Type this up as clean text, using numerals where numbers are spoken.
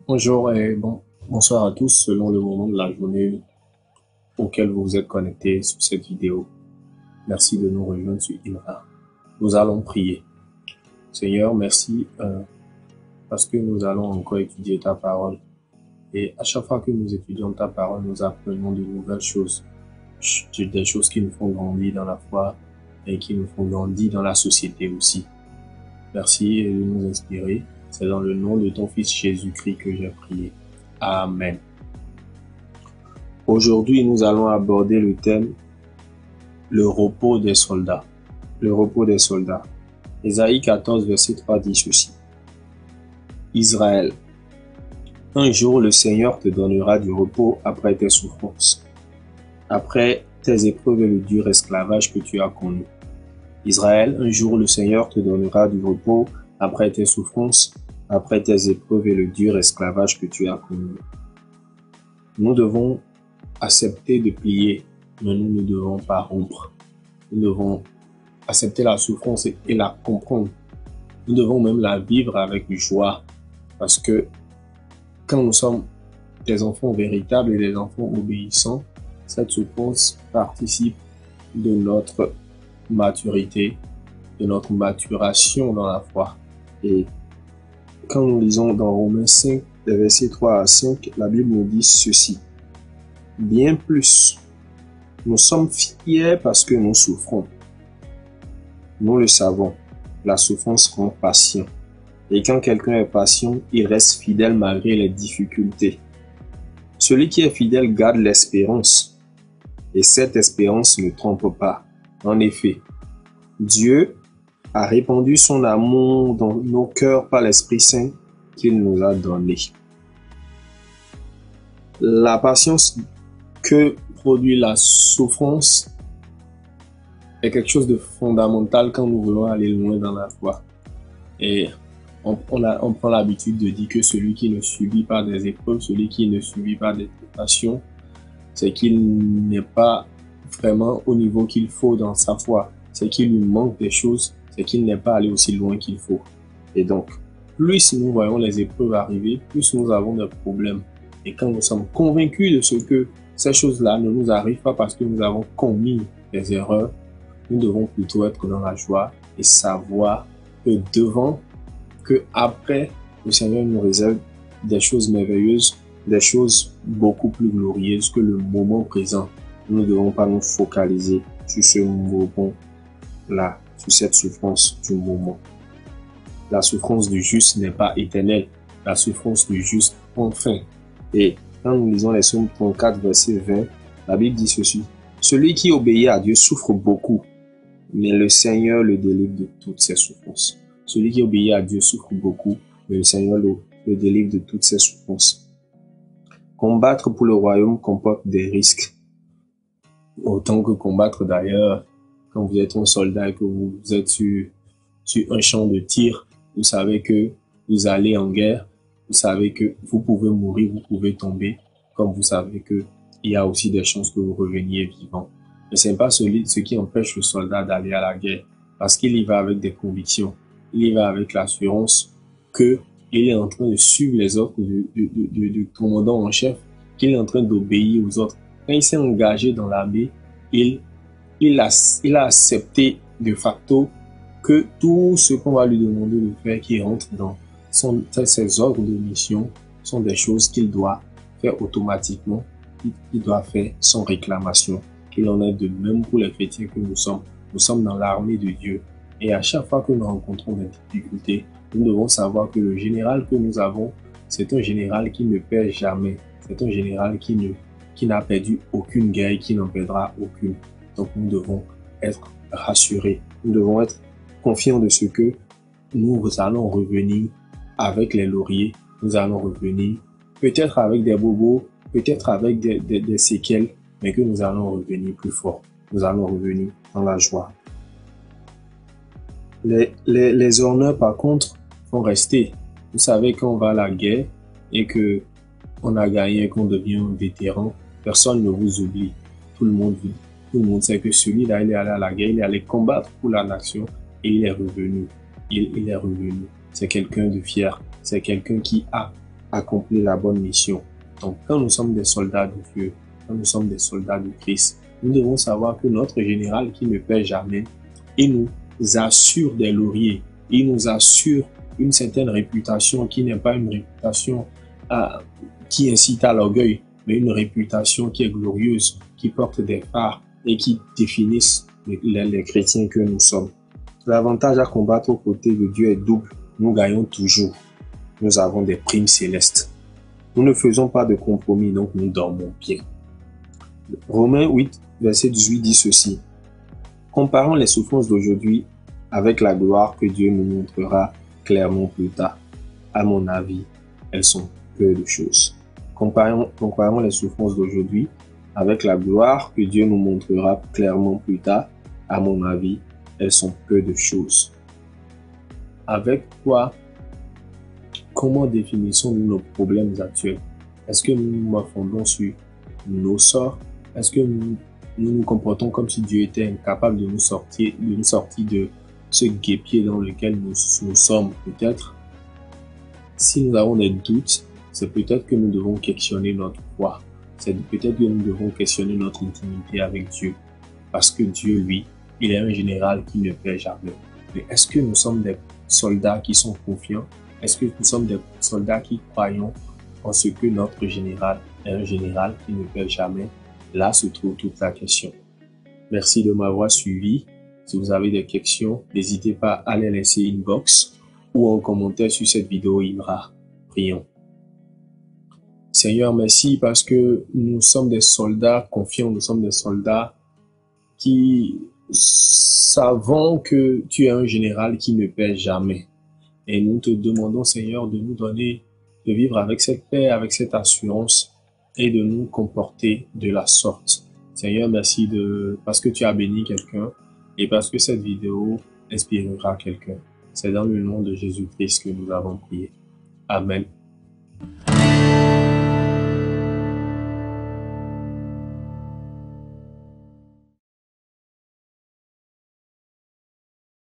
Bonjour et bonsoir à tous selon le moment de la journée auquel vous vous êtes connectés sur cette vidéo. Merci de nous rejoindre sur IMRA. Nous allons prier. Seigneur, merci parce que nous allons encore étudier ta parole. Et à chaque fois que nous étudions ta parole, nous apprenons de nouvelles choses. Des choses qui nous font grandir dans la foi et qui nous font grandir dans la société aussi. Merci de nous inspirer. C'est dans le nom de ton Fils Jésus-Christ que j'ai prié. Amen. Aujourd'hui, nous allons aborder le thème le repos des soldats. Le repos des soldats. Ésaïe 14, verset 3 dit ceci. Israël, un jour le Seigneur te donnera du repos après tes souffrances, après tes épreuves et le dur esclavage que tu as connu. Israël, un jour le Seigneur te donnera du repos après tes souffrances, après tes épreuves et le dur esclavage que tu as connu. Nous devons accepter de plier, mais nous ne devons pas rompre. Nous devons accepter la souffrance et la comprendre. Nous devons même la vivre avec joie, parce que quand nous sommes des enfants véritables et des enfants obéissants, cette souffrance participe de notre maturité, de notre maturation dans la foi. Et quand nous lisons dans Romains 5, les versets 3 à 5, la Bible nous dit ceci. Bien plus, nous sommes fiers parce que nous souffrons. Nous le savons, la souffrance rend patient. Et quand quelqu'un est patient, il reste fidèle malgré les difficultés. Celui qui est fidèle garde l'espérance. Et cette espérance ne trompe pas. En effet, Dieu a répandu son amour dans nos cœurs par l'Esprit Saint qu'il nous a donné. La patience que produit la souffrance est quelque chose de fondamental quand nous voulons aller loin dans la foi. Et on prend l'habitude de dire que celui qui ne subit pas des épreuves, celui qui ne subit pas des tentations, c'est qu'il n'est pas vraiment au niveau qu'il faut dans sa foi. C'est qu'il lui manque des choses, c'est qu'il n'est pas allé aussi loin qu'il faut. Et donc, plus nous voyons les épreuves arriver, plus nous avons des problèmes. Et quand nous sommes convaincus de ce que ces choses-là ne nous arrivent pas parce que nous avons commis des erreurs, nous devons plutôt être dans la joie et savoir que devant, que après, le Seigneur nous réserve des choses merveilleuses, des choses beaucoup plus glorieuses que le moment présent. Nous ne devons pas nous focaliser sur ce moment-là, sur cette souffrance du moment. La souffrance du juste n'est pas éternelle. La souffrance du juste prend fin. Et quand nous lisons les Psaumes 34, verset 20, la Bible dit ceci. Celui qui obéit à Dieu souffre beaucoup, mais le Seigneur le délivre de toutes ses souffrances. Celui qui obéit à Dieu souffre beaucoup, mais le Seigneur le délivre de toutes ses souffrances. Combattre pour le royaume comporte des risques. Autant que combattre d'ailleurs, quand vous êtes un soldat et que vous êtes sur un champ de tir, vous savez que vous allez en guerre, vous savez que vous pouvez mourir, vous pouvez tomber, comme vous savez que il y a aussi des chances que vous reveniez vivant. Mais ce n'est pas ce qui empêche le soldat d'aller à la guerre, parce qu'il y va avec des convictions, il y va avec l'assurance que il est en train de suivre les ordres du commandant en chef, qu'il est en train d'obéir aux autres. Quand il s'est engagé dans l'armée, il a accepté de facto que tout ce qu'on va lui demander de faire, qui rentre dans ses ordres de mission, sont des choses qu'il doit faire automatiquement, qu'il doit faire sans réclamation. Il en est de même pour les chrétiens que nous sommes. Nous sommes dans l'armée de Dieu. Et à chaque fois que nous rencontrons des difficultés, nous devons savoir que le général que nous avons, c'est un général qui ne perd jamais. C'est un général qui n'a perdu aucune guerre et qui n'en perdra aucune. Donc nous devons être rassurés. Nous devons être confiants de ce que nous allons revenir avec les lauriers. Nous allons revenir peut-être avec des bobos, peut-être avec des séquelles, mais que nous allons revenir plus fort. Nous allons revenir dans la joie. Les honneurs, par contre, vont rester. Vous savez, quand on va à la guerre et que on a gagné et qu'on devient un vétéran, personne ne vous oublie. Tout le monde sait que celui-là, il est allé à la guerre, il est allé combattre pour la nation et il est revenu. Il est revenu. C'est quelqu'un de fier. C'est quelqu'un qui a accomplir la bonne mission. Donc, quand nous sommes des soldats de Dieu, quand nous sommes des soldats de Christ, nous devons savoir que notre général qui ne perd jamais, il nous assure des lauriers, il nous assure une certaine réputation qui n'est pas une réputation qui incite à l'orgueil, mais une réputation qui est glorieuse, qui porte des phares et qui définissent les chrétiens que nous sommes. L'avantage à combattre aux côtés de Dieu est double. Nous gagnons toujours. Nous avons des primes célestes. Nous ne faisons pas de compromis, donc nous dormons bien. Romains 8, verset 18 dit ceci. Comparons les souffrances d'aujourd'hui avec la gloire que Dieu nous montrera clairement plus tard. À mon avis, elles sont peu de choses. Comparons les souffrances d'aujourd'hui avec la gloire que Dieu nous montrera clairement plus tard. À mon avis, elles sont peu de choses. Avec quoi, comment définissons-nous nos problèmes actuels? Est-ce que nous nous fondons sur nos sorts? Est-ce que nous nous comportons comme si Dieu était incapable de nous sortir de ce guêpier dans lequel nous sommes peut-être? Si nous avons des doutes, c'est peut-être que nous devons questionner notre foi. C'est peut-être que nous devons questionner notre intimité avec Dieu. Parce que Dieu, lui, il est un général qui ne perd jamais. Mais est-ce que nous sommes des soldats qui sont confiants? Est-ce que nous sommes des soldats qui croyons en ce que notre général est un général qui ne perd jamais? Là se trouve toute la question. Merci de m'avoir suivi. Si vous avez des questions, n'hésitez pas à les laisser inbox ou en commentaire sur cette vidéo Imra. Prions. Seigneur, merci parce que nous sommes des soldats confiants, nous sommes des soldats qui savons que tu es un général qui ne perd jamais. Et nous te demandons, Seigneur, de nous donner, de vivre avec cette paix, avec cette assurance et de nous comporter de la sorte. Seigneur, merci parce que tu as béni quelqu'un et parce que cette vidéo inspirera quelqu'un. C'est dans le nom de Jésus-Christ que nous avons prié. Amen.